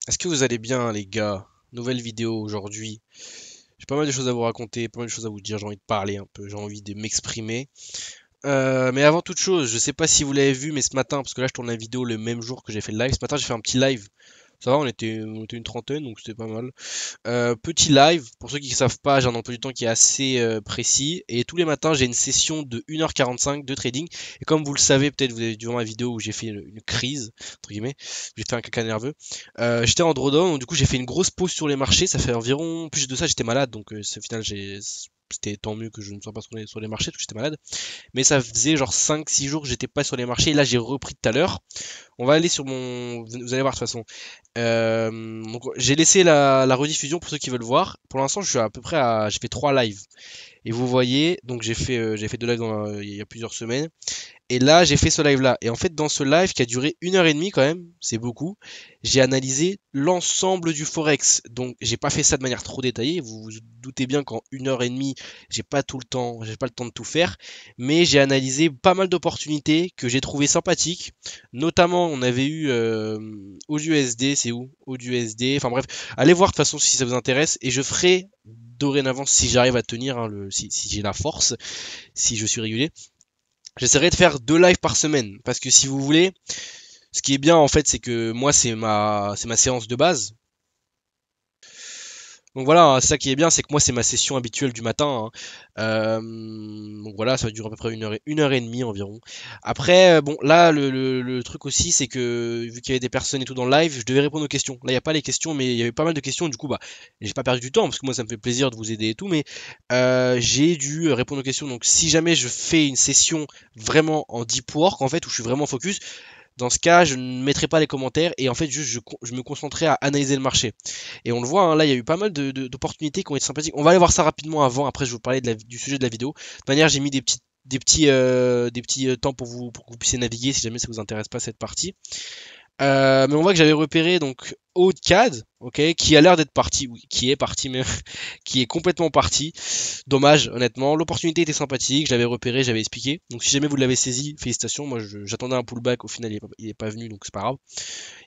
Est-ce que vous allez bien, les gars? Nouvelle vidéo aujourd'hui. J'ai pas mal de choses à vous raconter, pas mal de choses à vous dire. J'ai envie de parler un peu, j'ai envie de m'exprimer. Mais avant toute chose, je sais pas si vous l'avez vu, mais ce matin, parce que là je tourne la vidéo le même jour que j'ai fait le live, ce matin j'ai fait un petit live. Ça va, on était une trentaine, donc c'était pas mal. Petit live, pour ceux qui ne savent pas, j'ai un emploi du temps qui est assez précis. Et tous les matins, j'ai une session de 1h45 de trading. Et comme vous le savez, peut-être vous avez dû voir ma vidéo où j'ai fait une crise, entre guillemets, j'ai fait un caca nerveux. J'étais en drawdown, donc du coup j'ai fait une grosse pause sur les marchés. Ça fait environ, plus de ça, j'étais malade, donc au final c'était tant mieux que je ne sois pas sur les marchés parce que j'étais malade. Mais ça faisait genre 5-6 jours que j'étais pas sur les marchés. Et là j'ai repris tout à l'heure. On va aller sur mon... Vous allez voir de toute façon. Donc, j'ai laissé la rediffusion pour ceux qui veulent voir. Pour l'instant, je suis à peu près à. J'ai fait 3 lives. Et vous voyez, donc j'ai fait 2 lives il y a plusieurs semaines. Et là, j'ai fait ce live-là. Et en fait, dans ce live qui a duré 1h30 quand même, c'est beaucoup, j'ai analysé l'ensemble du Forex. Donc, j'ai pas fait ça de manière trop détaillée. Vous vous doutez bien qu'en 1h30, j'ai pas tout le temps, j'ai pas le temps de tout faire. Mais j'ai analysé pas mal d'opportunités que j'ai trouvées sympathiques. Notamment, on avait eu AUDUSD, c'est où? AUDUSD. Enfin bref, allez voir de toute façon si ça vous intéresse. Et je ferai dorénavant, si j'arrive à tenir, hein, si j'ai la force, si je suis régulier, j'essaierai de faire 2 lives par semaine. Parce que si vous voulez, ce qui est bien en fait, c'est que moi, c'est ma séance de base. Donc voilà, ça qui est bien, c'est que moi, c'est ma session habituelle du matin, hein. Donc voilà, ça va durer à peu près 1h30 environ. Après, bon, là, le truc aussi, c'est que vu qu'il y avait des personnes et tout dans le live, je devais répondre aux questions. Là, il n'y a pas les questions, mais il y avait pas mal de questions. Du coup, bah, j'ai pas perdu du temps, parce que moi, ça me fait plaisir de vous aider et tout, mais j'ai dû répondre aux questions. Donc si jamais je fais une session vraiment en deep work, en fait, où je suis vraiment focus, dans ce cas, je ne mettrai pas les commentaires et en fait, juste je me concentrerai à analyser le marché. Et on le voit, hein, là, il y a eu pas mal d'opportunités qui ont été sympathiques. On va aller voir ça rapidement avant. Après, je vais vous parler du sujet de la vidéo. De toute manière, j'ai mis des petits temps pour que vous puissiez naviguer si jamais ça vous intéresse pas cette partie. Mais on voit que j'avais repéré donc OCAD, ok, qui a l'air d'être parti, oui, qui est parti, mais qui est complètement parti. Dommage, honnêtement. L'opportunité était sympathique, je l'avais repéré, j'avais expliqué. Donc si jamais vous l'avez saisi, félicitations. Moi, j'attendais un pullback, au final, il est pas venu, donc c'est pas grave.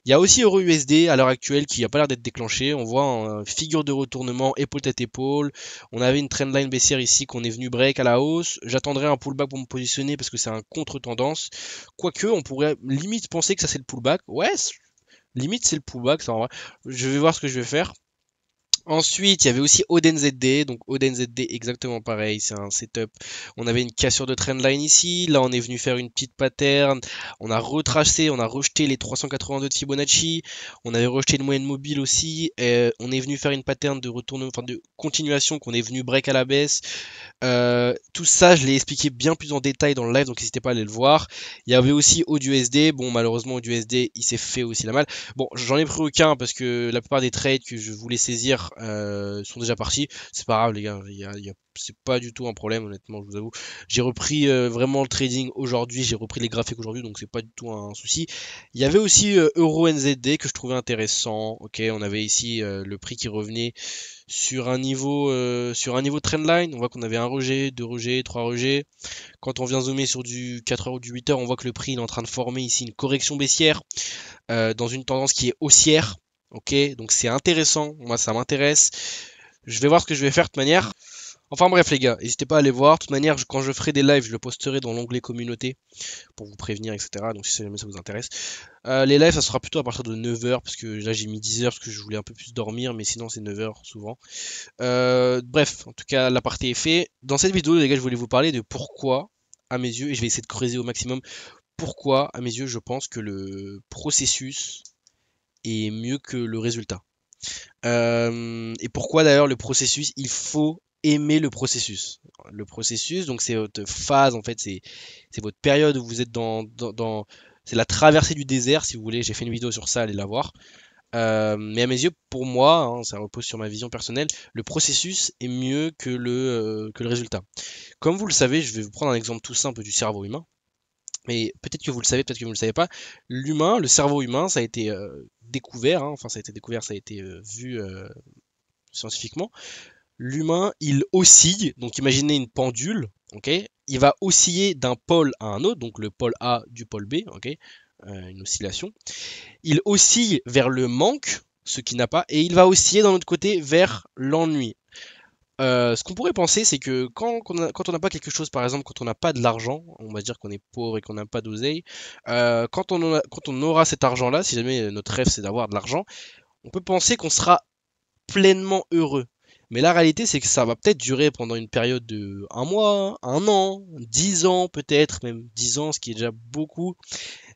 Il y a aussi EURUSD à l'heure actuelle qui a pas l'air d'être déclenché. On voit en figure de retournement épaule tête épaule. On avait une trendline baissière ici qu'on est venu break à la hausse. J'attendrai un pullback pour me positionner parce que c'est un contre-tendance. Quoique, on pourrait limite penser que ça c'est le pullback. Ouais, limite c'est le pullback, ça en vrai. Je vais voir ce que je vais faire. Ensuite, il y avait aussi OdenZD. Donc OdenZD, exactement pareil, c'est un setup. On avait une cassure de trendline ici. Là, on est venu faire une petite pattern. On a retracé, on a rejeté les 382 de Fibonacci. On avait rejeté une moyenne mobile aussi. On est venu faire une pattern de retournement, enfin de continuation qu'on est venu break à la baisse. Tout ça, je l'ai expliqué bien plus en détail dans le live, donc n'hésitez pas à aller le voir. Il y avait aussi AUDUSD. Bon, malheureusement, AUDUSD, il s'est fait aussi la malle. Bon, j'en ai pris aucun parce que la plupart des trades que je voulais saisir sont déjà partis. C'est pas grave, les gars. C'est pas du tout un problème, honnêtement, je vous avoue. J'ai repris vraiment le trading aujourd'hui. J'ai repris les graphiques aujourd'hui, donc c'est pas du tout un souci. Il y avait aussi EURUNZD que je trouvais intéressant. Ok, on avait ici le prix qui revenait sur un niveau trendline. On voit qu'on avait un rejet, deux rejets, trois rejets. Quand on vient zoomer sur du 4 heures ou du 8 heures, on voit que le prix est en train de former ici une correction baissière dans une tendance qui est haussière. Ok, donc c'est intéressant. Moi, ça m'intéresse. Je vais voir ce que je vais faire de toute manière. Enfin bref les gars, n'hésitez pas à aller voir. De toute manière, quand je ferai des lives, je le posterai dans l'onglet communauté pour vous prévenir, etc. Donc si jamais ça vous intéresse. Les lives, ça sera plutôt à partir de 9 heures parce que là j'ai mis 10 heures parce que je voulais un peu plus dormir, mais sinon c'est 9 heures souvent. Bref, en tout cas, la partie est faite. Dans cette vidéo, les gars, je voulais vous parler de pourquoi, à mes yeux, et je vais essayer de creuser au maximum, pourquoi, à mes yeux, je pense que le processus est mieux que le résultat. Et pourquoi d'ailleurs le processus, il faut aimer le processus. Le processus, donc c'est votre phase, en fait, c'est votre période où vous êtes c'est la traversée du désert, si vous voulez. J'ai fait une vidéo sur ça, allez la voir. Mais à mes yeux, pour moi, hein, ça repose sur ma vision personnelle, le processus est mieux que le résultat. Comme vous le savez, je vais vous prendre un exemple tout simple du cerveau humain. Mais peut-être que vous le savez, peut-être que vous ne le savez pas. L'humain, le cerveau humain, ça a été découvert, hein, enfin ça a été découvert, ça a été vu scientifiquement. L'humain, il oscille, donc imaginez une pendule, ok? Il va osciller d'un pôle à un autre, donc le pôle A du pôle B, ok? Une oscillation. Il oscille vers le manque ce qui n'a pas, et il va osciller d'un autre côté vers l'ennui. Ce qu'on pourrait penser, c'est que quand on n'a pas quelque chose, par exemple, quand on n'a pas de l'argent, on va dire qu'on est pauvre et qu'on n'a pas d'oseille, quand on aura cet argent-là, si jamais notre rêve c'est d'avoir de l'argent, on peut penser qu'on sera pleinement heureux. Mais la réalité, c'est que ça va peut-être durer pendant une période de un mois, un an, 10 ans peut-être, même 10 ans, ce qui est déjà beaucoup.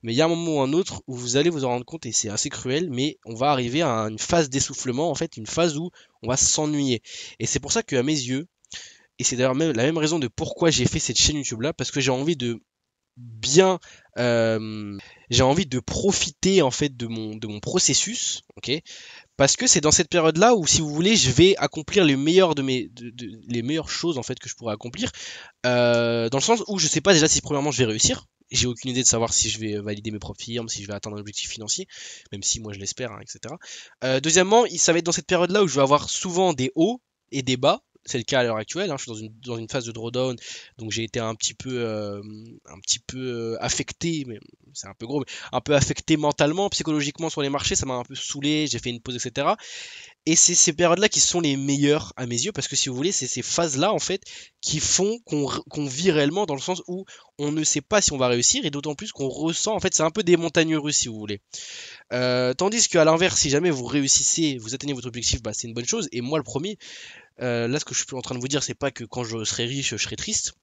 Mais il y a un moment ou un autre où vous allez vous en rendre compte, et c'est assez cruel, mais on va arriver à une phase d'essoufflement, en fait, une phase où on va s'ennuyer. Et c'est pour ça qu'à mes yeux, et c'est d'ailleurs même la même raison de pourquoi j'ai fait cette chaîne YouTube là, parce que j'ai envie de bien, j'ai envie de profiter en fait de mon processus, ok, parce que c'est dans cette période-là où, si vous voulez, je vais accomplir les meilleures les meilleures choses en fait que je pourrais accomplir, dans le sens où je sais pas déjà si premièrement je vais réussir. J'ai aucune idée de savoir si je vais valider mes propres firmes, si je vais atteindre un objectif financier, même si moi je l'espère, hein, etc. Deuxièmement, ça va être dans cette période-là où je vais avoir souvent des hauts et des bas. C'est le cas à l'heure actuelle, hein. Je suis dans une phase de drawdown, donc j'ai été un petit peu affecté, mais c'est un peu gros, mais un peu affecté mentalement, psychologiquement sur les marchés, ça m'a un peu saoulé, j'ai fait une pause, etc. Et c'est ces périodes-là qui sont les meilleures à mes yeux, parce que si vous voulez, c'est ces phases-là, en fait, qui font qu'on vit réellement, dans le sens où on ne sait pas si on va réussir, et d'autant plus qu'on ressent, en fait, c'est un peu des montagnes russes, si vous voulez. Tandis qu'à l'inverse, si jamais vous réussissez, vous atteignez votre objectif, bah, c'est une bonne chose, et moi le premier, là, ce que je suis en train de vous dire, c'est pas que quand je serai riche, je serai triste.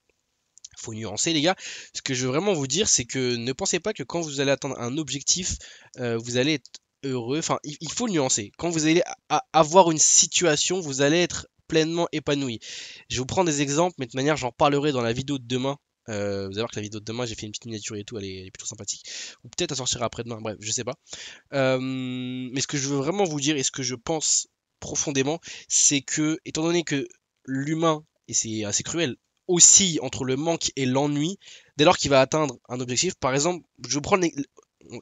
Faut nuancer, les gars. Ce que je veux vraiment vous dire, c'est que ne pensez pas que quand vous allez atteindre un objectif, vous allez être heureux. Enfin, il faut le nuancer. Quand vous allez avoir une situation, vous allez être pleinement épanoui. Je vais vous prendre des exemples, mais de toute manière, j'en parlerai dans la vidéo de demain. Vous allez voir que la vidéo de demain, j'ai fait une petite miniature et tout, elle est plutôt sympathique. Ou peut-être elle sortira après-demain, bref, je sais pas. Mais ce que je veux vraiment vous dire et ce que je pense profondément, c'est que, étant donné que l'humain, et c'est assez cruel, oscille entre le manque et l'ennui, dès lors qu'il va atteindre un objectif, par exemple, je vais vous prendre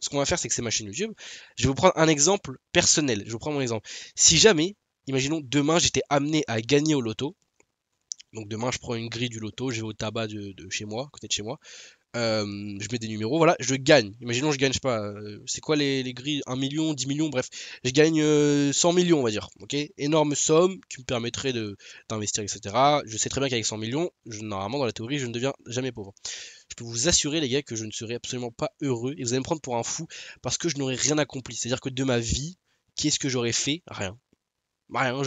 ce qu'on va faire, c'est que c'est ma chaîne YouTube, je vais vous prendre un exemple personnel, je vais vous prendre mon exemple. Si jamais, imaginons demain, j'étais amené à gagner au loto, donc demain je prends une grille du loto, je vais au tabac de chez moi, à côté de chez moi, je mets des numéros, voilà, je gagne. Imaginons, je gagne, je sais pas, c'est quoi les grilles? 1 million, 10 millions, bref, je gagne 100 millions, on va dire. Ok, énorme somme qui me permettrait d'investir, etc. Je sais très bien qu'avec 100 millions, normalement, dans la théorie, je ne deviens jamais pauvre. Je peux vous assurer, les gars, que je ne serai absolument pas heureux et vous allez me prendre pour un fou parce que je n'aurai rien accompli. C'est-à-dire que de ma vie, qu'est-ce que j'aurais fait? Rien. Rien,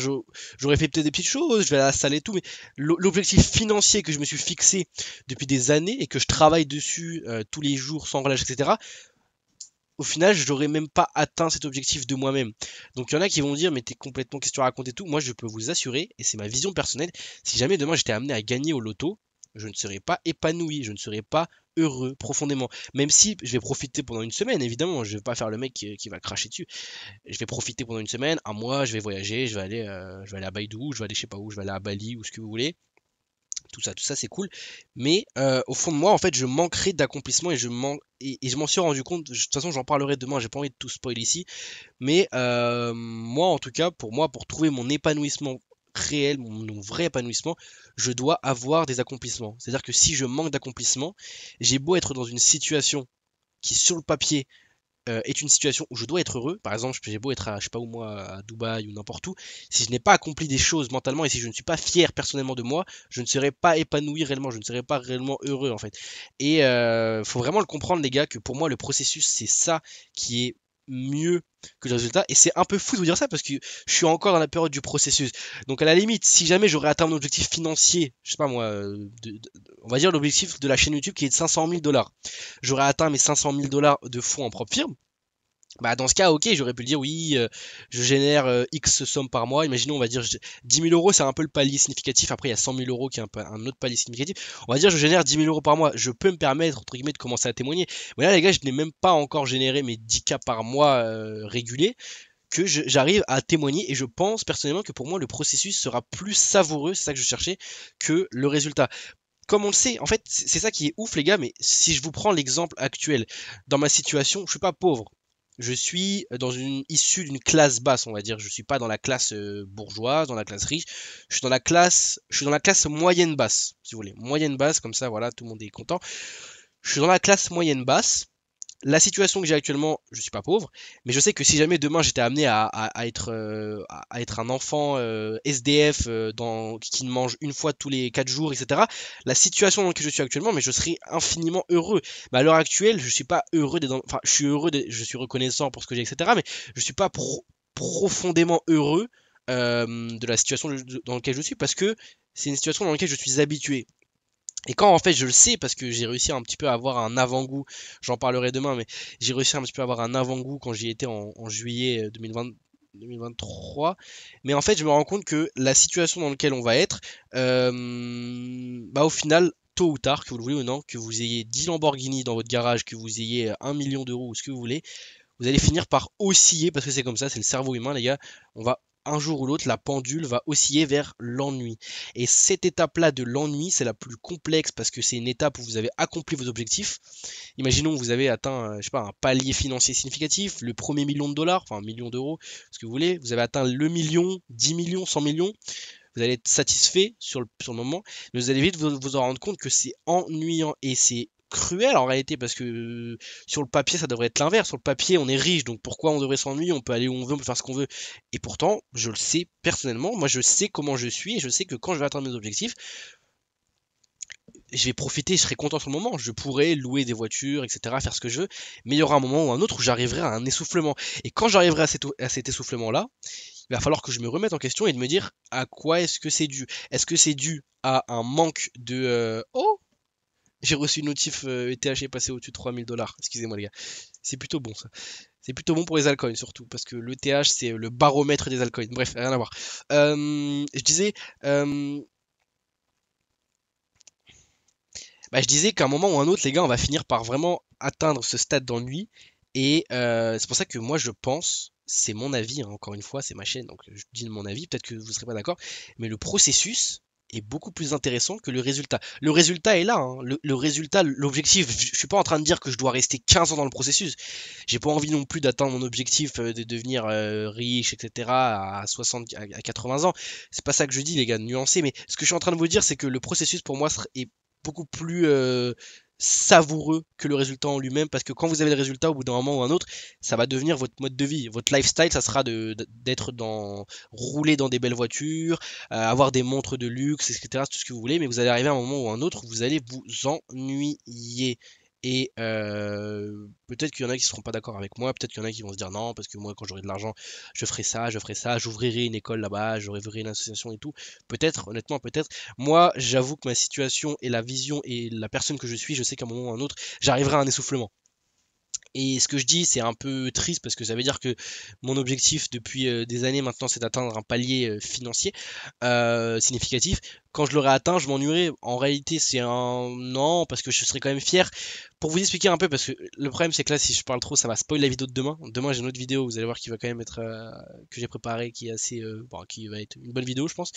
j'aurais fait peut-être des petites choses, je vais à la salle et tout, mais l'objectif financier que je me suis fixé depuis des années et que je travaille dessus tous les jours sans relâche, etc., au final, je n'aurais même pas atteint cet objectif de moi-même. Donc il y en a qui vont dire, mais t'es complètement, qu'est-ce que tu racontes et tout. Moi, je peux vous assurer, et c'est ma vision personnelle, si jamais demain j'étais amené à gagner au loto, je ne serais pas épanoui, je ne serais pas heureux profondément. Même si je vais profiter pendant une semaine, évidemment, je vais pas faire le mec qui va cracher dessus. Je vais profiter pendant une semaine, un mois, je vais voyager, je vais aller à Baïdou, je vais aller je sais pas où, je vais aller à Bali ou ce que vous voulez. Tout ça c'est cool. Mais au fond de moi, en fait, je manquerai d'accomplissement et je m'en suis rendu compte. De toute façon, j'en parlerai demain. J'ai pas envie de tout spoiler ici, mais moi, en tout cas, pour moi, pour trouver mon épanouissement réel, mon vrai épanouissement, je dois avoir des accomplissements. C'est-à-dire que si je manque d'accomplissement, j'ai beau être dans une situation qui, sur le papier, est une situation où je dois être heureux, par exemple, j'ai beau être à, je sais pas où moi, à Dubaï ou n'importe où, si je n'ai pas accompli des choses mentalement et si je ne suis pas fier personnellement de moi, je ne serai pas épanoui réellement, je ne serai pas réellement heureux en fait. Et faut vraiment le comprendre les gars, que pour moi le processus c'est ça qui est mieux que le résultat. Et c'est un peu fou de vous dire ça parce que je suis encore dans la période du processus. Donc à la limite, si jamais j'aurais atteint mon objectif financier, je sais pas moi, on va dire l'objectif de la chaîne YouTube qui est de 500 000 dollars, j'aurais atteint mes 500 000 dollars de fonds en propre firme. Bah dans ce cas, ok, j'aurais pu le dire, oui, je génère X somme par mois. Imaginons, on va dire 10 000 euros, c'est un peu le palier significatif. Après, il y a 100 000 euros qui est un autre palier significatif. On va dire, je génère 10 000 euros par mois. Je peux me permettre, entre guillemets, de commencer à témoigner. Mais là, les gars, je n'ai même pas encore généré mes 10 cas par mois réguliers que j'arrive à témoigner. Et je pense personnellement que pour moi, le processus sera plus savoureux, c'est ça que je cherchais, que le résultat. Comme on le sait, en fait, c'est ça qui est ouf, les gars. Mais si je vous prends l'exemple actuel, dans ma situation, je suis pas pauvre. Je suis issu d'une classe basse, on va dire. Je suis pas dans la classe bourgeoise, dans la classe riche. Je suis dans la classe moyenne basse, si vous voulez. Moyenne basse, comme ça, voilà, tout le monde est content. Je suis dans la classe moyenne basse. la situation que j'ai actuellement, je suis pas pauvre, mais je sais que si jamais demain j'étais amené à être, à être un enfant SDF qui ne mange une fois tous les 4 jours, etc., la situation dans laquelle je suis actuellement, mais je serais infiniment heureux. Mais à l'heure actuelle, je suis pas heureux enfin, je suis heureux, je suis reconnaissant pour ce que j'ai, etc., mais je suis pas profondément heureux de la situation dans laquelle je suis parce que c'est une situation dans laquelle je suis habitué. Et quand en fait je le sais parce que j'ai réussi un petit peu à avoir un avant-goût, j'en parlerai demain, mais j'ai réussi un petit peu à avoir un avant-goût quand j'y étais en juillet 2020, 2023. Mais en fait je me rends compte que la situation dans laquelle on va être, bah au final, tôt ou tard, que vous le voulez ou non, que vous ayez 10 Lamborghini dans votre garage, que vous ayez 1 million d'euros ou ce que vous voulez, vous allez finir par osciller, parce que c'est comme ça, c'est le cerveau humain, les gars. On va un jour ou l'autre, la pendule va osciller vers l'ennui. Et cette étape-là de l'ennui, c'est la plus complexe parce que c'est une étape où vous avez accompli vos objectifs. Imaginons que vous avez atteint, je sais pas, un palier financier significatif, le premier million de dollars, enfin un million d'euros, ce que vous voulez. Vous avez atteint le million, 10 millions, 100 millions. Vous allez être satisfait sur le moment, mais vous allez vite vous en rendre compte que c'est ennuyant et c'est cruel en réalité parce que sur le papier ça devrait être l'inverse. Sur le papier on est riche donc pourquoi on devrait s'ennuyer? On peut aller où on veut, on peut faire ce qu'on veut. Et pourtant je le sais personnellement, moi je sais comment je suis et je sais que quand je vais atteindre mes objectifs, je vais profiter, je serai content sur le moment. Je pourrai louer des voitures, etc., faire ce que je veux. Mais il y aura un moment ou un autre où j'arriverai à un essoufflement. Et quand j'arriverai à cet essoufflement-là, il va falloir que je me remette en question et de me dire à quoi est-ce que c'est dû. Est-ce que c'est dû à un manque de... Oh, j'ai reçu une notif ETH est passé au-dessus de 3000 $. Excusez-moi les gars. C'est plutôt bon ça. C'est plutôt bon pour les altcoins surtout, parce que l'ETH c'est le baromètre des altcoins. Bref, rien à voir. Je disais... bah, je disais qu'à un moment ou un autre, les gars, on va finir par vraiment atteindre ce stade d'ennui. Et c'est pour ça que moi, je pense, c'est mon avis, hein, encore une fois, c'est ma chaîne, donc je dis mon avis, peut-être que vous ne serez pas d'accord, mais le processus est beaucoup plus intéressant que le résultat. Le résultat est là, hein, le résultat, l'objectif, je suis pas en train de dire que je dois rester 15 ans dans le processus. J'ai pas envie non plus d'atteindre mon objectif de devenir riche, etc. à 60, à 80 ans. C'est pas ça que je dis, les gars, nuancez, mais ce que je suis en train de vous dire, c'est que le processus pour moi est beaucoup plus savoureux que le résultat en lui-même parce que quand vous avez le résultat au bout d'un moment ou un autre, ça va devenir votre mode de vie, votre lifestyle, ça sera d'être dans rouler dans des belles voitures, avoir des montres de luxe, etc., tout ce que vous voulez, mais vous allez arriver à un moment ou un autre où vous allez vous ennuyer. Et peut-être qu'il y en a qui ne seront pas d'accord avec moi, peut-être qu'il y en a qui vont se dire non, parce que moi, quand j'aurai de l'argent, je ferai ça, j'ouvrirai une école là-bas, j'ouvrirai une association et tout. Peut-être, honnêtement, peut-être. Moi, j'avoue que ma situation et la vision et la personne que je suis, je sais qu'à un moment ou à un autre, j'arriverai à un essoufflement. Et ce que je dis, c'est un peu triste parce que ça veut dire que mon objectif depuis des années maintenant, c'est d'atteindre un palier financier significatif. Quand je l'aurai atteint, je m'ennuierai. En réalité, c'est un non parce que je serai quand même fier. Pour vous expliquer un peu, parce que le problème, c'est que là, si je parle trop, ça va spoiler la vidéo de demain. Demain, j'ai une autre vidéo, vous allez voir qui va quand même être que j'ai préparé, qui est assez, bon, qui va être une bonne vidéo, je pense.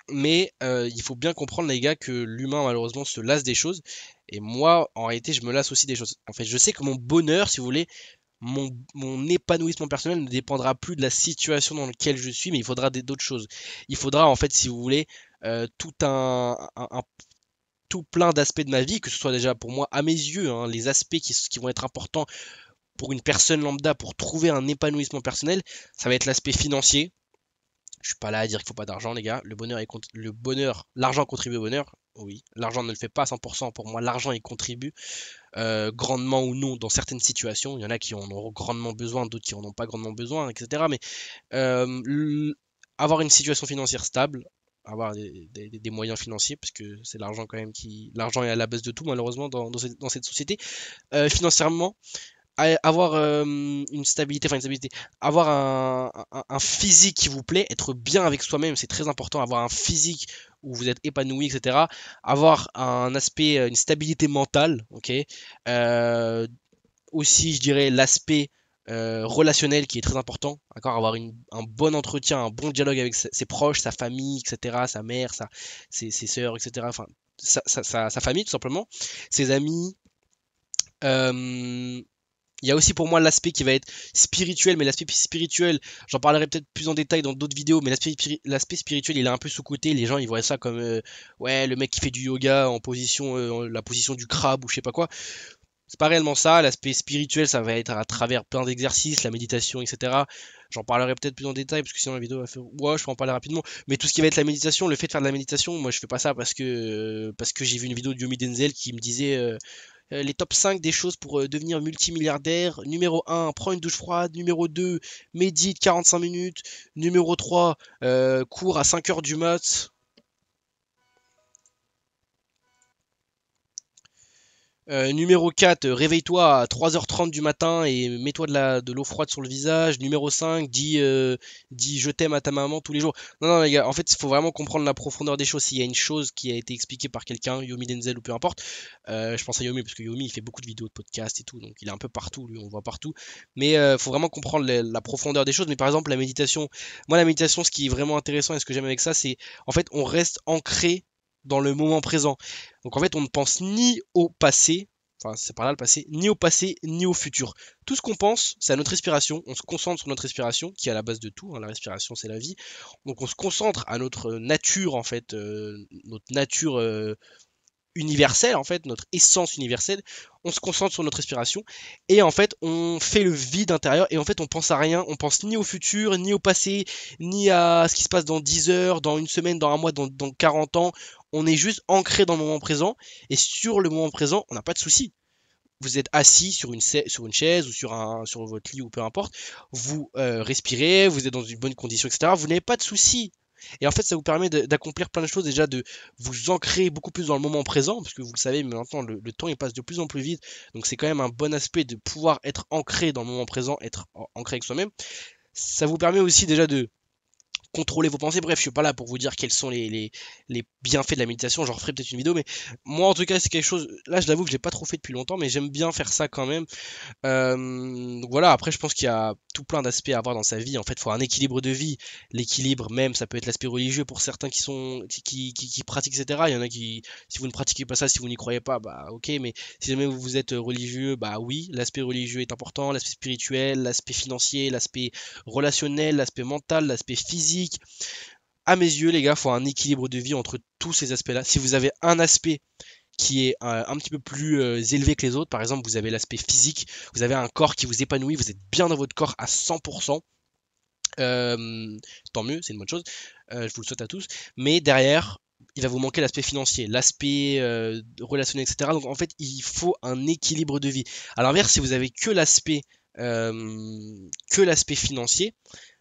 Mais il faut bien comprendre, les gars, que l'humain, malheureusement, se lasse des choses. Et moi, en réalité, je me lasse aussi des choses. En fait, je sais que mon bonheur, si vous voulez, mon épanouissement personnel ne dépendra plus de la situation dans laquelle je suis, mais il faudra d'autres choses. Il faudra, en fait, si vous voulez, tout tout plein d'aspects de ma vie, que ce soit déjà pour moi, à mes yeux, hein, les aspects qui vont être importants pour une personne lambda pour trouver un épanouissement personnel, ça va être l'aspect financier. Je suis pas là à dire qu'il faut pas d'argent, les gars. Le bonheur, l'argent contribue au bonheur. Oui, l'argent ne le fait pas à 100%. Pour moi, l'argent y contribue grandement ou non dans certaines situations. Il y en a qui en ont grandement besoin, d'autres qui en ont pas grandement besoin, etc. Mais avoir une situation financière stable, avoir des moyens financiers, parce que c'est l'argent quand même l'argent est à la base de tout malheureusement dans cette société. Financièrement, avoir une stabilité, enfin une stabilité, avoir un physique qui vous plaît, être bien avec soi-même, c'est très important, avoir un physique où vous êtes épanoui, etc. Avoir un aspect, une stabilité mentale, ok. Euh, Aussi, je dirais l'aspect relationnel qui est très important, d'accord, avoir un bon entretien, un bon dialogue avec ses proches, sa famille, etc., sa mère, ses sœurs, etc., enfin, sa famille tout simplement, ses amis. Euh, il y a aussi pour moi l'aspect qui va être spirituel, mais l'aspect spirituel, j'en parlerai peut-être plus en détail dans d'autres vidéos, mais l'aspect spirituel, il est un peu sous-coté. Les gens, ils voient ça comme, ouais, le mec qui fait du yoga en position, la position du crabe ou je sais pas quoi. C'est pas réellement ça. L'aspect spirituel, ça va être à travers plein d'exercices, la méditation, etc. J'en parlerai peut-être plus en détail parce que sinon la vidéo va faire. Ouais, je peux en parler rapidement. Mais tout ce qui va être la méditation, le fait de faire de la méditation, moi je fais pas ça parce que j'ai vu une vidéo de Yomi Denzel qui me disait les top 5 des choses pour devenir multimilliardaire. Numéro 1, prends une douche froide. Numéro 2, médite 45 minutes. Numéro 3, cours à 5 heures du mat. Numéro 4, réveille-toi à 3h30 du matin et mets-toi de l'eau froide sur le visage. Numéro 5, dis je t'aime à ta maman tous les jours. Non, non, les gars, en fait, il faut vraiment comprendre la profondeur des choses. S'il y a une chose qui a été expliquée par quelqu'un, Yomi Denzel ou peu importe, je pense à Yomi parce que Yomi il fait beaucoup de vidéos de podcasts et tout, donc il est un peu partout, lui, on le voit partout. Mais il faut vraiment comprendre la profondeur des choses. Mais par exemple, la méditation, moi, la méditation, ce qui est vraiment intéressant et ce que j'aime avec ça, c'est en fait, on reste ancré dans le moment présent. Donc en fait, on ne pense ni au passé, enfin c'est par là le passé, ni au passé, ni au futur. Tout ce qu'on pense, c'est à notre respiration. On se concentre sur notre respiration, qui est à la base de tout, hein. La respiration, c'est la vie. Donc on se concentre à notre nature, en fait, notre nature universelle, en fait, notre essence universelle. On se concentre sur notre respiration et en fait, on fait le vide intérieur et en fait, on pense à rien. On pense ni au futur, ni au passé, ni à ce qui se passe dans 10 heures, dans une semaine, dans un mois, dans 40 ans. On est juste ancré dans le moment présent et sur le moment présent, on n'a pas de soucis. Vous êtes assis sur une chaise ou sur votre lit ou peu importe, vous respirez, vous êtes dans une bonne condition, etc. Vous n'avez pas de soucis. Et en fait, ça vous permet d'accomplir plein de choses, déjà de vous ancrer beaucoup plus dans le moment présent, parce que vous le savez, mais maintenant le temps il passe de plus en plus vite, donc c'est quand même un bon aspect de pouvoir être ancré dans le moment présent, être ancré avec soi-même. Ça vous permet aussi déjà de contrôler vos pensées. Bref, je suis pas là pour vous dire quels sont les bienfaits de la méditation. J'en referai peut-être une vidéo, mais moi en tout cas, c'est quelque chose. Là, je l'avoue que je l'ai pas trop fait depuis longtemps, mais j'aime bien faire ça quand même. Donc voilà, après je pense qu'il y a tout plein d'aspects à avoir dans sa vie. En fait, il faut un équilibre de vie. L'équilibre même, ça peut être l'aspect religieux pour certains qui pratiquent, etc. Il y en a qui, si vous ne pratiquez pas ça, si vous n'y croyez pas, bah ok, mais si jamais vous êtes religieux, bah oui, l'aspect religieux est important, l'aspect spirituel, l'aspect financier, l'aspect relationnel, l'aspect mental, l'aspect physique. À mes yeux, les gars, il faut un équilibre de vie entre tous ces aspects-là. Si vous avez un aspect qui est un petit peu plus élevé que les autres. Par exemple, vous avez l'aspect physique, vous avez un corps qui vous épanouit, vous êtes bien dans votre corps à 100%. Tant mieux, c'est une bonne chose. Je vous le souhaite à tous. Mais derrière, il va vous manquer l'aspect financier, l'aspect relationnel, etc. Donc en fait, il faut un équilibre de vie. À l'inverse, si vous avez que l'aspect financier,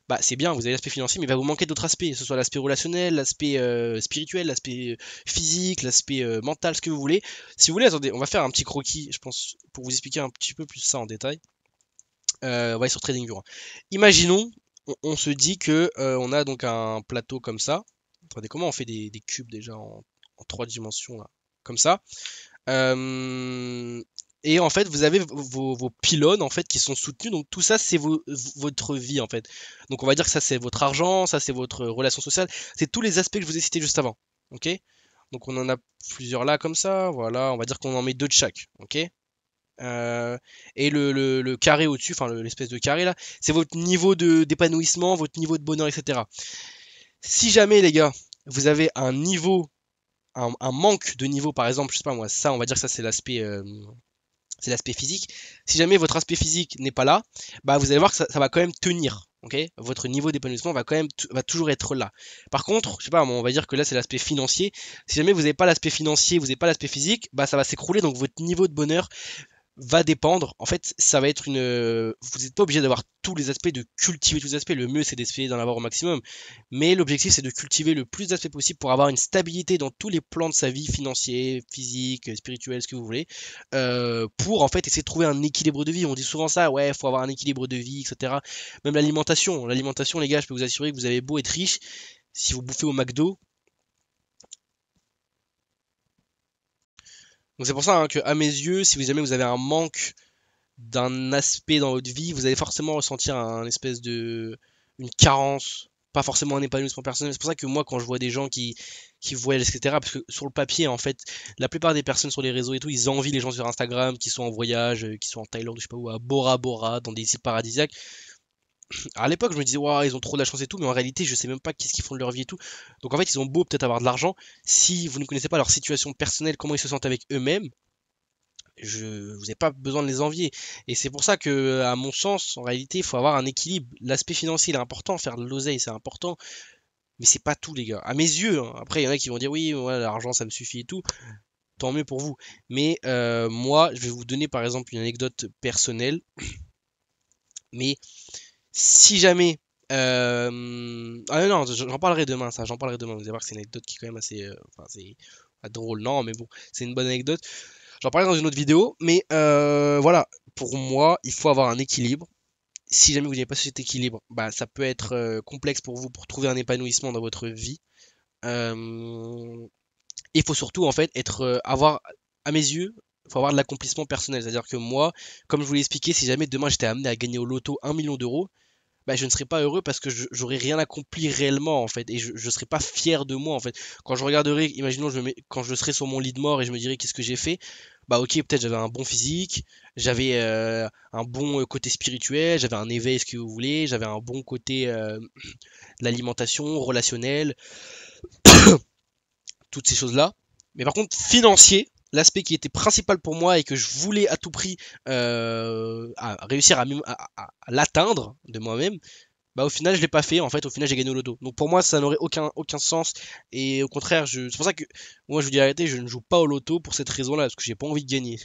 bah c'est bien, vous avez l'aspect financier, mais il va vous manquer d'autres aspects, que ce soit l'aspect relationnel, l'aspect spirituel, l'aspect physique, l'aspect mental, ce que vous voulez. Si vous voulez, attendez, on va faire un petit croquis, je pense, pour vous expliquer un petit peu plus ça en détail. On va aller sur TradingView, hein. Imaginons, on se dit que on a donc un plateau comme ça. Attendez, comment on fait des cubes déjà en 3 dimensions là? Comme ça. Euh, et en fait, vous avez vos pylônes en fait qui sont soutenus. Donc tout ça, c'est votre vie en fait. Donc on va dire que ça c'est votre argent, ça c'est votre relation sociale. C'est tous les aspects que je vous ai cités juste avant. Ok? Donc on en a plusieurs là comme ça. Voilà, on va dire qu'on en met deux de chaque. Ok? Euh, et le carré au-dessus, enfin l'espèce de carré là, c'est votre niveau d'épanouissement, votre niveau de bonheur, etc. Si jamais les gars, vous avez un niveau, un manque de niveau, par exemple, je sais pas moi, ça, on va dire que ça c'est l'aspect physique. Si jamais votre aspect physique n'est pas là, bah vous allez voir que ça va quand même tenir. Ok, votre niveau d'épanouissement va quand même va toujours être là. Par contre, je sais pas, on va dire que là c'est l'aspect financier. Si jamais vous n'avez pas l'aspect financier, vous n'avez pas l'aspect physique, bah ça va s'écrouler. Donc votre niveau de bonheur va dépendre. En fait, ça va être une. Vous n'êtes pas obligé d'avoir tous les aspects, de cultiver tous les aspects. Le mieux, c'est d'essayer d'en avoir au maximum. Mais l'objectif, c'est de cultiver le plus d'aspects possible pour avoir une stabilité dans tous les plans de sa vie, financier, physique, spirituel, ce que vous voulez. Pour en fait essayer de trouver un équilibre de vie. On dit souvent ça, ouais, il faut avoir un équilibre de vie, etc. Même l'alimentation. L'alimentation, les gars, je peux vous assurer que vous avez beau être riche. Si vous bouffez au McDo, donc c'est pour ça hein, que à mes yeux, si vous jamais vous avez un manque d'un aspect dans votre vie, vous allez forcément ressentir un espèce de une carence, pas forcément un épanouissement personnel. C'est pour ça que moi, quand je vois des gens qui voyagent, etc., parce que sur le papier, en fait, la plupart des personnes sur les réseaux et tout, ils envient les gens sur Instagram qui sont en voyage, qui sont en Thaïlande, je sais pas où, à Bora Bora, dans des îles paradisiaques. À l'époque, je me disais, waouh, ils ont trop de la chance et tout, mais en réalité, je sais même pas qu'est-ce qu'ils font de leur vie et tout. Donc en fait, ils ont beau peut-être avoir de l'argent, si vous ne connaissez pas leur situation personnelle, comment ils se sentent avec eux-mêmes, vous n'avez pas besoin de les envier. Et c'est pour ça que, à mon sens, en réalité, il faut avoir un équilibre. L'aspect financier, il est important, faire de l'oseille, c'est important, mais c'est pas tout, les gars. À mes yeux, hein. Après, il y en a qui vont dire oui, ouais, l'argent, ça me suffit et tout. Tant mieux pour vous. Mais moi, je vais vous donner par exemple une anecdote personnelle. Mais si jamais. Ah non, j'en parlerai demain, ça, j'en parlerai demain. Vous allez voir que c'est une anecdote qui est quand même assez. Enfin, c'est pas drôle, non, mais bon, c'est une bonne anecdote. J'en parlerai dans une autre vidéo, mais voilà, pour moi, il faut avoir un équilibre. Si jamais vous n'avez pas cet équilibre, bah, ça peut être complexe pour vous pour trouver un épanouissement dans votre vie. Euh, il faut surtout en fait être, avoir, à mes yeux, il faut avoir de l'accomplissement personnel. C'est-à-dire que moi, comme je vous l'ai expliqué, si jamais demain j'étais amené à gagner au loto 1 million d'euros, bah, je ne serais pas heureux parce que j'aurais rien accompli réellement en fait et je ne serais pas fier de moi en fait. Quand je regarderai, imaginons quand je serai sur mon lit de mort et je me dirais qu'est-ce que j'ai fait, bah ok, peut-être j'avais un bon physique, j'avais un bon côté spirituel, j'avais un éveil, ce que vous voulez, j'avais un bon côté de l'alimentation, relationnel, toutes ces choses-là. Mais par contre, financier, l'aspect qui était principal pour moi et que je voulais à tout prix réussir à l'atteindre de moi-même, bah au final je l'ai pas fait. En fait, au final j'ai gagné au loto. Donc pour moi ça n'aurait aucun sens. Et au contraire, c'est pour ça que moi je vous dis la vérité, je ne joue pas au loto pour cette raison-là, parce que j'ai pas envie de gagner.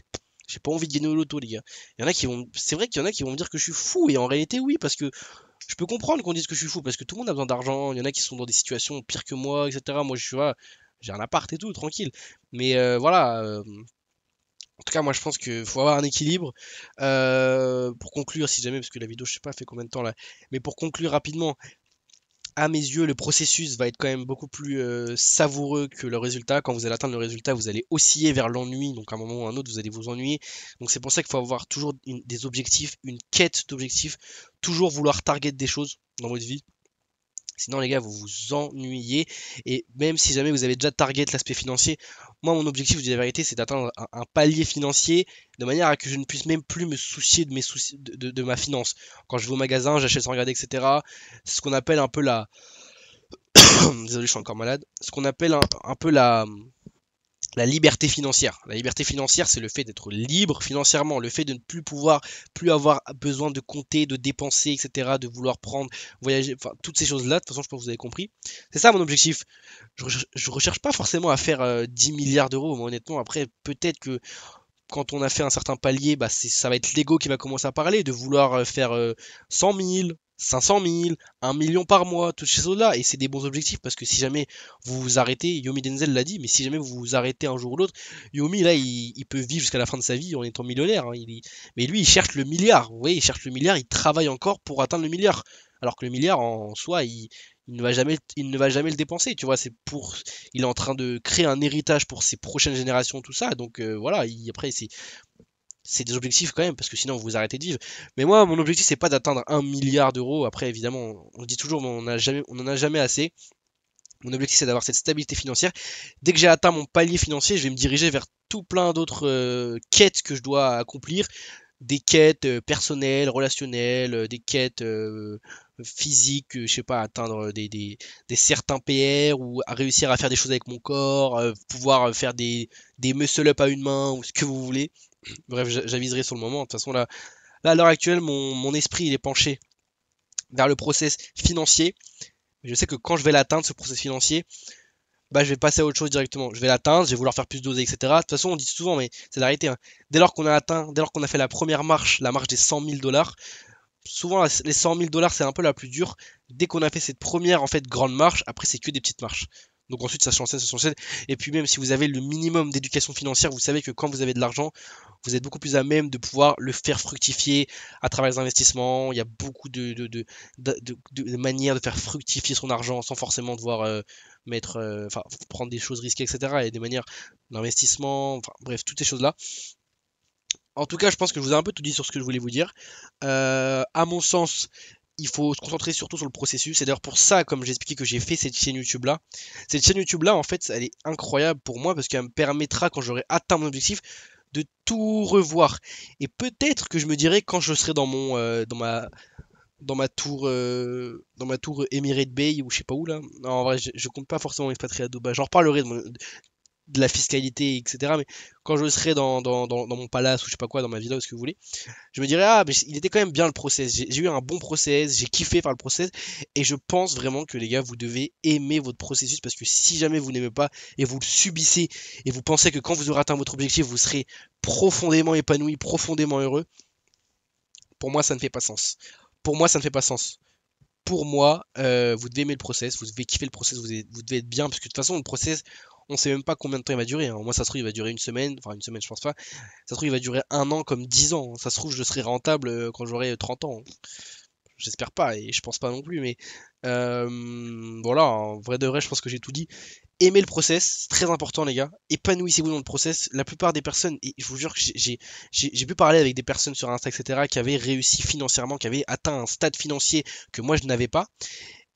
J'ai pas envie de gagner au loto, les gars. Il y en a qui vont, c'est vrai qu'il y en a qui vont me dire que je suis fou, et en réalité oui, parce que je peux comprendre qu'on dise que je suis fou, parce que tout le monde a besoin d'argent. Il y en a qui sont dans des situations pires que moi, etc. Moi je suis là, j'ai un appart et tout, tranquille. Mais voilà, en tout cas, moi je pense qu'il faut avoir un équilibre. Pour conclure, si jamais, parce que la vidéo, je sais pas, fait combien de temps là, mais pour conclure rapidement, à mes yeux, le processus va être quand même beaucoup plus savoureux que le résultat. Quand vous allez atteindre le résultat, vous allez osciller vers l'ennui. Donc, à un moment ou à un autre, vous allez vous ennuyer. Donc, c'est pour ça qu'il faut avoir toujours des objectifs, une quête d'objectifs, toujours vouloir target des choses dans votre vie. Sinon, les gars, vous vous ennuyez. Et même si jamais vous avez déjà target l'aspect financier, moi, mon objectif, je vous dis la vérité, c'est d'atteindre un palier financier de manière à que je ne puisse même plus me soucier de mes soucis, de ma finance. Quand je vais au magasin, j'achète sans regarder, etc. C'est ce qu'on appelle un peu la. Désolé, je suis encore malade. Ce qu'on appelle un peu la liberté financière. La liberté financière, c'est le fait d'être libre financièrement, le fait de ne plus avoir besoin de compter, de dépenser, etc., de vouloir prendre, voyager, enfin, toutes ces choses-là. De toute façon, je pense que vous avez compris. C'est ça mon objectif. Je recherche pas forcément à faire 10 milliards d'euros, moi, honnêtement. Après, peut-être que quand on a fait un certain palier, bah ça va être l'ego qui va commencer à parler, de vouloir faire 100 000, 500 000, 1 million par mois, toutes ces choses-là. Et c'est des bons objectifs parce que si jamais vous vous arrêtez, Yomi Denzel l'a dit, mais si jamais vous vous arrêtez un jour ou l'autre, Yomi, là, il peut vivre jusqu'à la fin de sa vie en étant millionnaire, hein. Mais lui, il cherche le milliard. Vous voyez, il cherche le milliard, il travaille encore pour atteindre le milliard. Alors que le milliard, en soi, il ne va jamais le dépenser, tu vois. Il est en train de créer un héritage pour ses prochaines générations, tout ça. Donc voilà, après, c'est des objectifs quand même, parce que sinon vous vous arrêtez de vivre. Mais moi, mon objectif, c'est pas d'atteindre 1 milliard d'euros. Après, évidemment, on dit toujours, mais on en a jamais assez. Mon objectif, c'est d'avoir cette stabilité financière. Dès que j'ai atteint mon palier financier, je vais me diriger vers tout plein d'autres quêtes que je dois accomplir. Des quêtes personnelles, relationnelles, des quêtes physiques, je sais pas, atteindre des certains PR ou à réussir à faire des choses avec mon corps, pouvoir faire des muscle-up à une main ou ce que vous voulez. Bref, j'aviserai sur le moment. De toute façon, là à l'heure actuelle, mon esprit il est penché vers le process financier. Je sais que quand je vais l'atteindre, ce process financier, bah, je vais passer à autre chose directement. Je vais l'atteindre, je vais vouloir faire plus d'oser, etc. De toute façon, on dit souvent, mais c'est la réalité, hein. Dès lors qu'on a fait la première marche, la marche des 100 000 dollars, souvent les 100 000 dollars, c'est un peu la plus dure. Dès qu'on a fait cette première en fait grande marche, après c'est que des petites marches. Donc ensuite ça s'enchaîne, ça s'enchaîne. Et puis même si vous avez le minimum d'éducation financière, vous savez que quand vous avez de l'argent, vous êtes beaucoup plus à même de pouvoir le faire fructifier à travers les investissements. Il y a beaucoup de manières de faire fructifier son argent sans forcément devoir enfin, prendre des choses risquées, etc. Il y a des manières d'investissement, enfin bref, toutes ces choses-là. En tout cas, je pense que je vous ai un peu tout dit sur ce que je voulais vous dire. À mon sens, il faut se concentrer surtout sur le processus. C'est d'ailleurs pour ça, comme j'ai expliqué, que j'ai fait cette chaîne YouTube là. Cette chaîne YouTube là, en fait, elle est incroyable pour moi parce qu'elle me permettra, quand j'aurai atteint mon objectif, de tout revoir. Et peut-être que je me dirai quand je serai dans ma tour Emirate Bay ou je sais pas où là. Non, en vrai, je compte pas forcément m'expatrier à Dubaï. J'en reparlerai de la fiscalité, etc. Mais quand je serai dans mon palace ou je sais pas quoi, dans ma villa ou ce que vous voulez, je me dirais, ah, mais il était quand même bien le process. J'ai eu un bon process, j'ai kiffé faire le process. Et je pense vraiment que les gars, vous devez aimer votre processus parce que si jamais vous n'aimez pas et vous le subissez et vous pensez que quand vous aurez atteint votre objectif, vous serez profondément épanoui, profondément heureux, pour moi, ça ne fait pas sens. Pour moi, ça ne fait pas sens. Pour moi, vous devez aimer le process, vous devez kiffer le process, vous devez être bien, parce que de toute façon, le process, on sait même pas combien de temps il va durer, hein. Moi, ça se trouve, il va durer une semaine, enfin une semaine, je pense pas. Ça se trouve, il va durer un an comme 10 ans. Ça se trouve, je serai rentable quand j'aurai 30 ans. J'espère pas, et je pense pas non plus, mais voilà, en vrai de vrai, je pense que j'ai tout dit. Aimez le process, c'est très important les gars. Épanouissez-vous dans le process. La plupart des personnes, et je vous jure que j'ai pu parler avec des personnes sur Insta, etc., qui avaient réussi financièrement, qui avaient atteint un stade financier que moi je n'avais pas,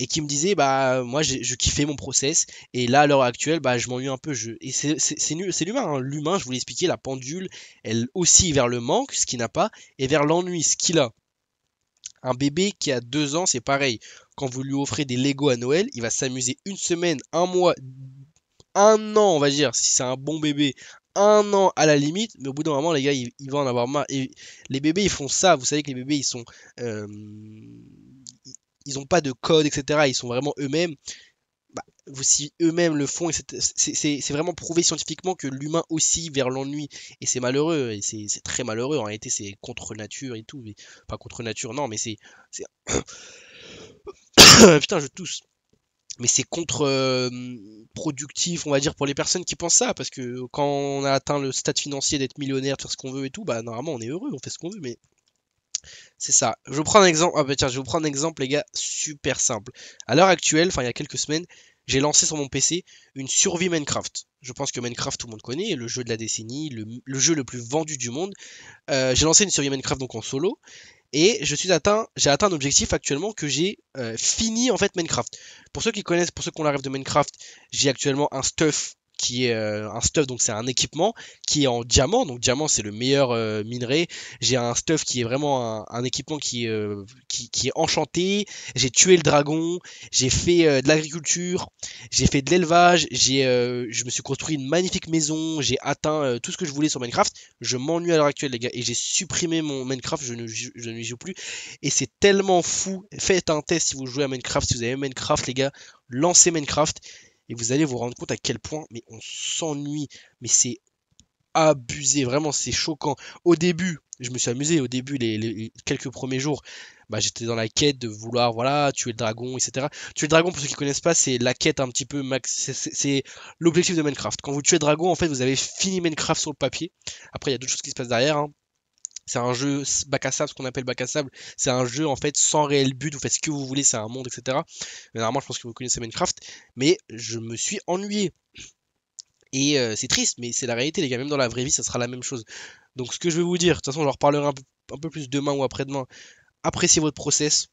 et qui me disaient, bah moi je kiffais mon process, et là à l'heure actuelle, bah je m'ennuie un peu. Et c'est l'humain, hein. L'humain, je vous l'ai expliqué, la pendule, elle oscille vers le manque, ce qu'il n'a pas, et vers l'ennui, ce qu'il a. Un bébé qui a 2 ans, c'est pareil. Quand vous lui offrez des Lego à Noël, il va s'amuser une semaine, un mois, un an, on va dire, si c'est un bon bébé, un an à la limite, mais au bout d'un moment, les gars, il va en avoir marre. Et les bébés, ils font ça. Vous savez que les bébés, euh, ils ont pas de code, etc. Ils sont vraiment eux-mêmes. Bah, si eux-mêmes le font, et c'est vraiment prouvé scientifiquement que l'humain oscille vers l'ennui. Et c'est malheureux, et c'est très malheureux. En réalité, c'est contre nature et tout. Mais, pas contre nature, non, mais c'est- Putain, je tousse. Mais c'est contre-productif, on va dire, pour les personnes qui pensent ça, parce que quand on a atteint le stade financier d'être millionnaire, de faire ce qu'on veut et tout, bah normalement on est heureux, on fait ce qu'on veut, mais c'est ça. Je vais vous prendre un exemple, ah bah tiens, je vais vous prendre un exemple, les gars, super simple. À l'heure actuelle, enfin il y a quelques semaines, j'ai lancé sur mon PC une survie Minecraft. Je pense que Minecraft, tout le monde connaît, le jeu de la décennie, le jeu le plus vendu du monde. J'ai lancé une survie Minecraft donc en solo, et j'ai atteint un objectif actuellement que j'ai fini en fait Minecraft. Pour ceux qui connaissent, pour ceux qui ont la rêve de Minecraft, j'ai actuellement un stuff qui est un stuff, donc c'est un équipement qui est en diamant, donc diamant c'est le meilleur minerai. J'ai un stuff qui est vraiment un équipement qui est enchanté. J'ai tué le dragon, j'ai fait de l'agriculture, j'ai fait de l'élevage, je me suis construit une magnifique maison, j'ai atteint tout ce que je voulais sur Minecraft. Je m'ennuie à l'heure actuelle, les gars, et j'ai supprimé mon Minecraft, je ne joue plus. Et c'est tellement fou. Faites un test si vous jouez à Minecraft, si vous avez Minecraft, les gars, lancez Minecraft, et vous allez vous rendre compte à quel point, mais on s'ennuie, mais c'est abusé, vraiment, c'est choquant. Au début, je me suis amusé, au début, les quelques premiers jours, bah, j'étais dans la quête de vouloir, voilà, tuer le dragon, etc. Tuer le dragon, pour ceux qui connaissent pas, c'est la quête un petit peu max, c'est l'objectif de Minecraft. Quand vous tuez le dragon, en fait, vous avez fini Minecraft sur le papier. Après, il y a d'autres choses qui se passent derrière, hein. C'est un jeu bac à sable, ce qu'on appelle bac à sable. C'est un jeu en fait sans réel but, vous faites ce que vous voulez, c'est un monde, etc. Mais normalement, je pense que vous connaissez Minecraft. Mais je me suis ennuyé. Et c'est triste, mais c'est la réalité, les gars. Même dans la vraie vie, ça sera la même chose. Donc, ce que je vais vous dire, de toute façon, j'en reparlerai un peu plus demain ou après-demain. Appréciez votre process.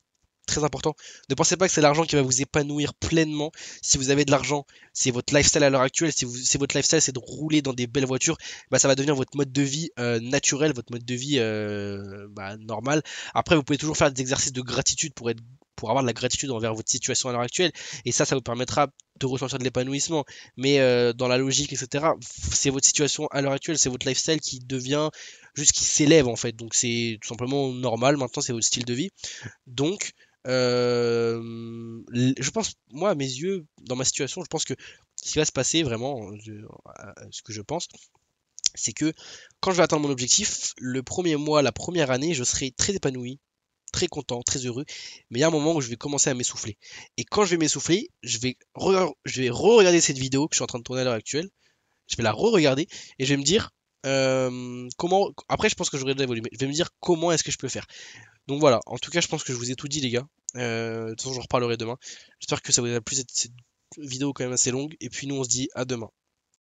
Très important. Ne pensez pas que c'est l'argent qui va vous épanouir pleinement. Si vous avez de l'argent, c'est votre lifestyle à l'heure actuelle. Si votre lifestyle c'est de rouler dans des belles voitures, bah, ça va devenir votre mode de vie naturel, votre mode de vie bah, normal. Après, vous pouvez toujours faire des exercices de gratitude pour avoir de la gratitude envers votre situation à l'heure actuelle. Et ça vous permettra de ressentir de l'épanouissement. Mais dans la logique, etc., c'est votre situation à l'heure actuelle, c'est votre lifestyle qui devient juste qui s'élève en fait. Donc c'est tout simplement normal. Maintenant, c'est votre style de vie. Donc, je pense, moi, à mes yeux, dans ma situation, je pense que ce qui va se passer vraiment, ce que je pense, c'est que quand je vais atteindre mon objectif, le premier mois, la première année, je serai très épanoui, très content, très heureux. Mais il y a un moment où je vais commencer à m'essouffler. Et quand je vais m'essouffler, je vais re-regarder cette vidéo que je suis en train de tourner à l'heure actuelle. Je vais la re-regarder et je vais me dire comment. Après, je pense que j'aurai de l'évoluer. Je vais me dire comment est-ce que je peux faire. Donc voilà, en tout cas, je pense que je vous ai tout dit, les gars. De toute façon, j'en reparlerai demain. J'espère que ça vous a plu cette vidéo quand même assez longue. Et puis nous, on se dit à demain.